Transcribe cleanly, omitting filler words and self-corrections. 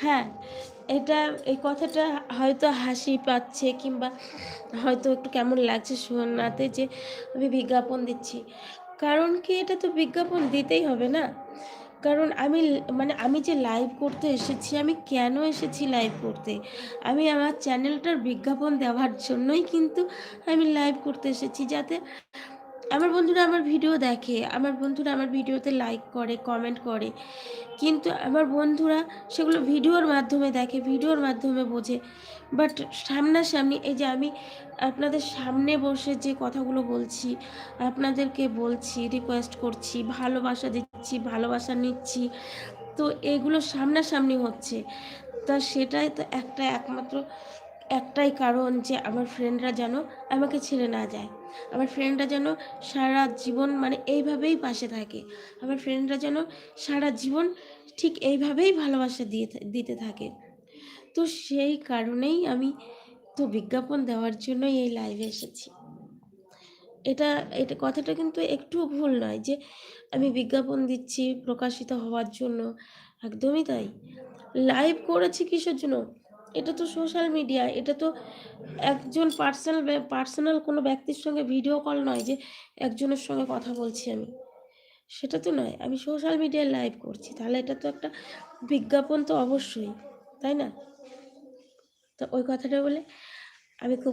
হ্যাঁ, এটা এই কথাটা হয়তো হাসি পাচ্ছে কিংবা হয়তো একটু কেমন লাগছে শোনাতে যে আমি বিজ্ঞাপন দিচ্ছি। কারণ কি এটা তো বিজ্ঞাপন দিতেই হবে না? কারণ মানে আমি যে লাইভ করতে এসেছি, আমি কেন এসেছি লাইভ করতে? আমি আমার চ্যানেলটার বিজ্ঞাপন দেওয়ার জন্যই কিন্তু আমি লাইভ করতে এসেছি। যাতে আমার বন্ধুরা আমার ভিডিও দেখে, আমার বন্ধুরা আমার ভিডিওতে লাইক করে, কমেন্ট করে। কিন্তু আমার বন্ধুরা সেগুলো ভিডিওর মাধ্যমে দেখে, ভিডিওর মাধ্যমে বোঝে। বাট সামনাসামনি এই যে আমি আপনাদের সামনে বসে যে কথাগুলো বলছি, আপনাদেরকে বলছি, রিকোয়েস্ট করছি, ভালোবাসা দিচ্ছি, ভালোবাসা নিচ্ছি। তো এগুলো সামনাসামনি হচ্ছে। তা সেটাই তো একমাত্র একটাই কারণ যে আমার ফ্রেন্ডরা যেন আমাকে ছেড়ে না যায়। আমার ফ্রেন্ডরা যেন সারা জীবন মানে এইভাবেই পাশে থাকে। আমার ফ্রেন্ডরা যেন সারা জীবন ঠিক এইভাবেই ভালোবাসা দিতে থাকে। তো সেই কারণেই আমি তো বিজ্ঞাপন দেওয়ার জন্যই এই লাইভে এসেছি। এটা এটা কথাটা কিন্তু একটুও ভুল নয় যে আমি বিজ্ঞাপন দিচ্ছি প্রকাশিত হওয়ার জন্য। একদমই তাই। লাইভ করেছি কিসের জন্য? এটা তো সোশ্যাল মিডিয়া। এটা তো একজন পার্সোনাল কোনো ব্যক্তির সঙ্গে ভিডিও কল নয় যে একজনের সঙ্গে কথা বলছি আমি। সেটা তো নয়। আমি সোশ্যাল মিডিয়ায় লাইভ করছি। তাহলে এটা তো একটা বিজ্ঞাপন তো অবশ্যই। তাই না? তো ওই কথাটা বলে আমি খুব